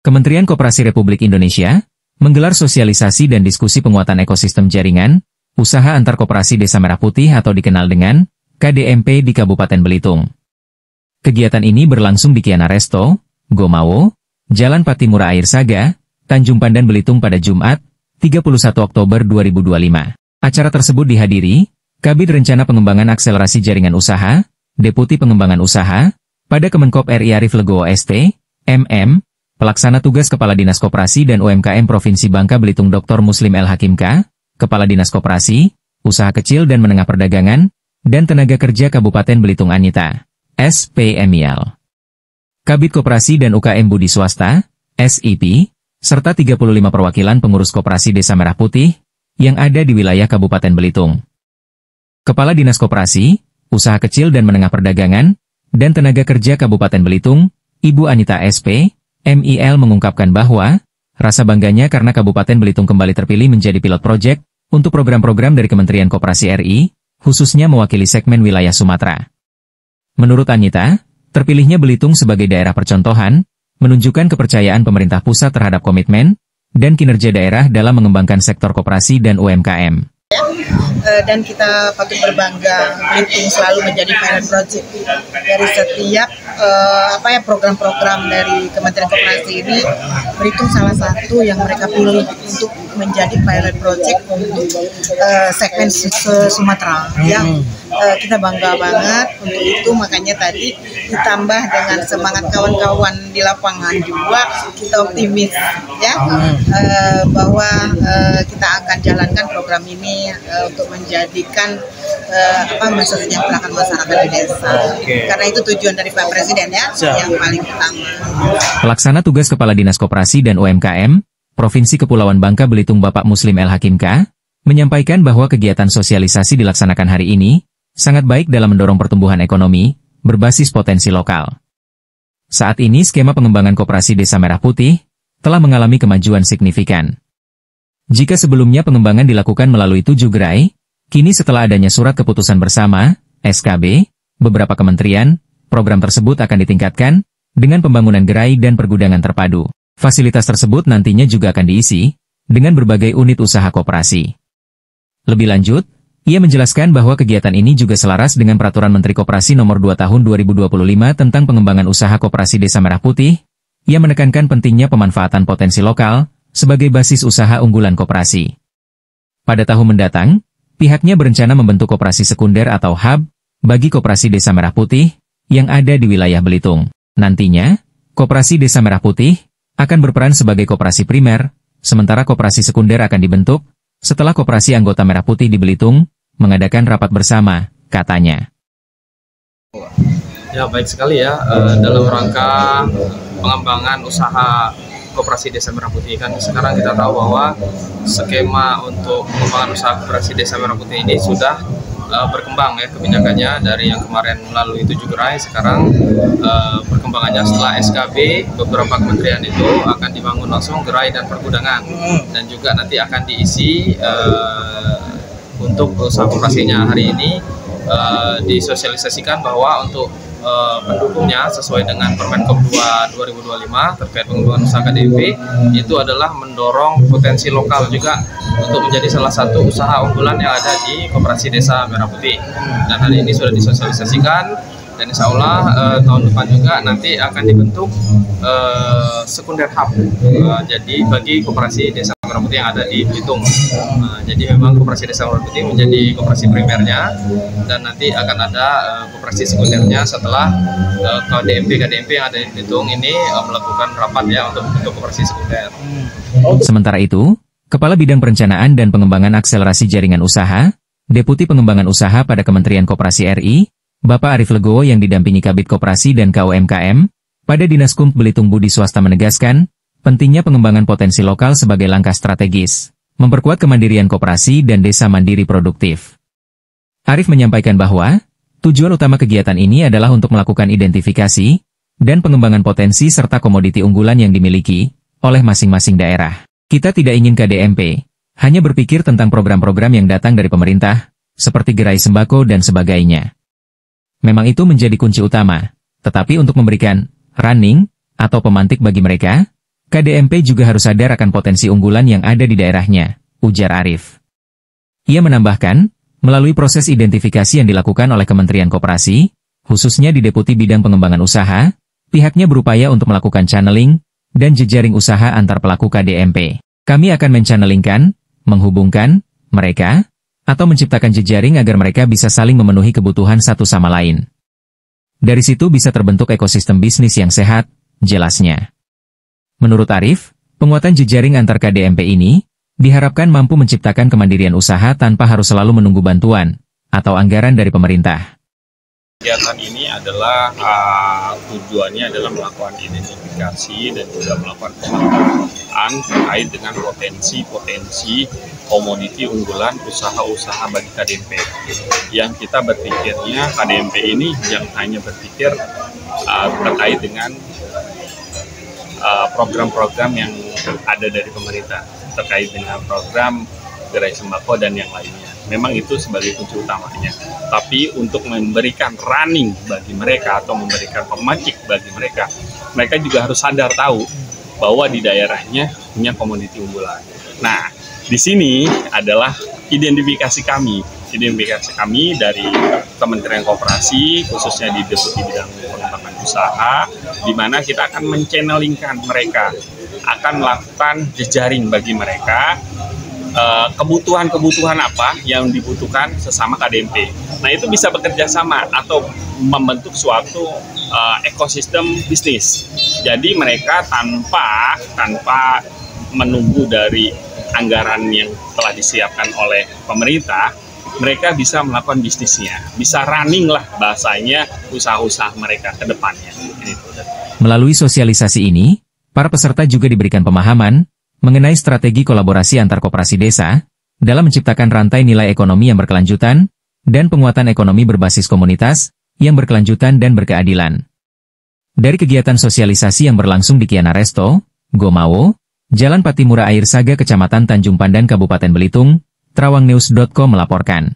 Kementerian Koperasi Republik Indonesia menggelar sosialisasi dan diskusi penguatan ekosistem jaringan usaha antar koperasi Desa Merah Putih atau dikenal dengan KDMP di Kabupaten Belitung. Kegiatan ini berlangsung di Kiana Resto, Gomawo, Jalan Patimura Air Saga, Tanjung Pandan Belitung pada Jumat, 31 Oktober 2025. Acara tersebut dihadiri Kabid Rencana Pengembangan Akselerasi Jaringan Usaha, Deputi Pengembangan Usaha, pada Kemenkop RI Arif Legowo ST, MM, Pelaksana Tugas Kepala Dinas Koperasi dan UMKM Provinsi Bangka Belitung Dr. Muslim L. Hakim K, Kepala Dinas Koperasi, Usaha Kecil dan Menengah Perdagangan, dan Tenaga Kerja Kabupaten Belitung Anita, SPMIL. Kabid Koperasi dan UKM Budi Swasta, SIP, serta 35 perwakilan pengurus koperasi Desa Merah Putih, yang ada di wilayah Kabupaten Belitung. Kepala Dinas Koperasi, Usaha Kecil dan Menengah Perdagangan, dan Tenaga Kerja Kabupaten Belitung, Ibu Anita SP, MIL mengungkapkan bahwa, rasa bangganya karena Kabupaten Belitung kembali terpilih menjadi pilot project untuk program-program dari Kementerian Koperasi RI, khususnya mewakili segmen wilayah Sumatera. Menurut Anita, terpilihnya Belitung sebagai daerah percontohan, menunjukkan kepercayaan pemerintah pusat terhadap komitmen dan kinerja daerah dalam mengembangkan sektor koperasi dan UMKM. Dan kita patut berbangga Belitung selalu menjadi pilot project dari setiap program-program dari Kementerian Koperasi ini. Belitung salah satu yang mereka pilih untuk menjadi pilot project untuk segmen Sumatera. Kita bangga banget untuk itu, makanya tadi ditambah dengan semangat kawan-kawan di lapangan juga kita optimis bahwa kita akan jalankan program ini untuk menjadikan mensejahterakan masyarakat di desa. Karena itu tujuan dari Pak Presiden yang paling utama. Pelaksana Tugas Kepala Dinas Koperasi dan UMKM Provinsi Kepulauan Bangka Belitung Bapak Muslim L. Hakim K, menyampaikan bahwa kegiatan sosialisasi dilaksanakan hari ini sangat baik dalam mendorong pertumbuhan ekonomi berbasis potensi lokal. Saat ini skema pengembangan koperasi Desa Merah Putih telah mengalami kemajuan signifikan. Jika sebelumnya pengembangan dilakukan melalui 7 gerai, kini setelah adanya surat keputusan bersama, SKB, beberapa kementerian, program tersebut akan ditingkatkan dengan pembangunan gerai dan pergudangan terpadu. Fasilitas tersebut nantinya juga akan diisi dengan berbagai unit usaha koperasi. Lebih lanjut, ia menjelaskan bahwa kegiatan ini juga selaras dengan Peraturan Menteri Koperasi Nomor 2 Tahun 2025 tentang pengembangan usaha koperasi Desa Merah Putih, yang menekankan pentingnya pemanfaatan potensi lokal sebagai basis usaha unggulan koperasi. Pada tahun mendatang, pihaknya berencana membentuk koperasi sekunder atau hub bagi koperasi Desa Merah Putih yang ada di wilayah Belitung. Nantinya, koperasi Desa Merah Putih akan berperan sebagai koperasi primer, sementara koperasi sekunder akan dibentuk setelah koperasi anggota Merah Putih di Belitung mengadakan rapat bersama, katanya. Ya, baik sekali ya, dalam rangka pengembangan usaha koperasi Desa Merah Putih. Kan sekarang kita tahu bahwa skema untuk pengembangan usaha koperasi Desa Merah Putih ini sudah berkembang ya kebijakannya, dari yang kemarin melalui 7 gerai, sekarang perkembangannya setelah SKB beberapa kementerian itu akan dibangun langsung gerai dan pergudangan, dan juga nanti akan diisi untuk usaha koperasinya. Hari ini disosialisasikan bahwa untuk pendukungnya sesuai dengan Permenkop 2 2025 terkait pengembangan usaha KDMP itu adalah mendorong potensi lokal juga untuk menjadi salah satu usaha unggulan yang ada di Koperasi Desa Merah Putih. Dan hari ini sudah disosialisasikan, dan insya Allah tahun depan juga nanti akan dibentuk sekunder hub jadi bagi Koperasi Desa Merah Putih yang ada di Belitung. Jadi memang Koperasi Desa Merah Putih menjadi koperasi primernya, dan nanti akan ada koperasi sekundernya setelah KDMP yang ada di Belitung ini melakukan rapat ya untuk bentuk koperasi sekunder. Sementara itu, Kepala Bidang Perencanaan dan Pengembangan Akselerasi Jaringan Usaha, Deputi Pengembangan Usaha pada Kementerian Koperasi RI, Bapak Arif Legowo yang didampingi Kabid Koperasi dan KUMKM, pada Dinas Kump Belitung Budi Swasta menegaskan, pentingnya pengembangan potensi lokal sebagai langkah strategis, memperkuat kemandirian koperasi dan desa mandiri produktif. Arif menyampaikan bahwa, tujuan utama kegiatan ini adalah untuk melakukan identifikasi dan pengembangan potensi serta komoditi unggulan yang dimiliki oleh masing-masing daerah. Kita tidak ingin KDMP hanya berpikir tentang program-program yang datang dari pemerintah, seperti gerai sembako dan sebagainya. Memang itu menjadi kunci utama, tetapi untuk memberikan running atau pemantik bagi mereka, KDMP juga harus sadar akan potensi unggulan yang ada di daerahnya, ujar Arif. Ia menambahkan, melalui proses identifikasi yang dilakukan oleh Kementerian Koperasi, khususnya di Deputi Bidang Pengembangan Usaha, pihaknya berupaya untuk melakukan channeling dan jejaring usaha antar pelaku KDMP. Kami akan menchanelingkan, menghubungkan mereka, atau menciptakan jejaring agar mereka bisa saling memenuhi kebutuhan satu sama lain. Dari situ bisa terbentuk ekosistem bisnis yang sehat, jelasnya. Menurut Arif, penguatan jejaring antar KDMP ini diharapkan mampu menciptakan kemandirian usaha tanpa harus selalu menunggu bantuan atau anggaran dari pemerintah. Kegiatan ini adalah tujuannya adalah melakukan identifikasi dan juga melakukan pemantauan terkait dengan potensi komoditi unggulan usaha-usaha bagi KDMP. Yang kita berpikirnya KDMP ini jangan hanya berpikir terkait dengan program-program yang ada dari pemerintah terkait dengan program gerai sembako dan yang lainnya. Memang itu sebagai kunci utamanya. Tapi untuk memberikan running bagi mereka atau memberikan pemantik bagi mereka juga harus sadar tahu bahwa di daerahnya punya komoditi unggulan. Nah, di sini adalah identifikasi kami dari Kementerian Koperasi, khususnya di Deputi Bidang Pengembangan Usaha, di mana kita akan menchanelingkan mereka, akan melakukan jejaring bagi mereka, kebutuhan-kebutuhan apa yang dibutuhkan sesama KDMP. Nah, itu bisa bekerja sama atau membentuk suatu ekosistem bisnis. Jadi mereka tanpa menunggu dari anggaran yang telah disiapkan oleh pemerintah, mereka bisa melakukan bisnisnya, bisa running lah bahasanya usaha-usaha mereka ke depannya. Melalui sosialisasi ini, para peserta juga diberikan pemahaman mengenai strategi kolaborasi antar koperasi desa dalam menciptakan rantai nilai ekonomi yang berkelanjutan dan penguatan ekonomi berbasis komunitas yang berkelanjutan dan berkeadilan. Dari kegiatan sosialisasi yang berlangsung di Kiana Resto, Gomawo, Jalan Patimura Air Saga, Kecamatan Tanjung Pandan, Kabupaten Belitung, TrawangNews.com melaporkan.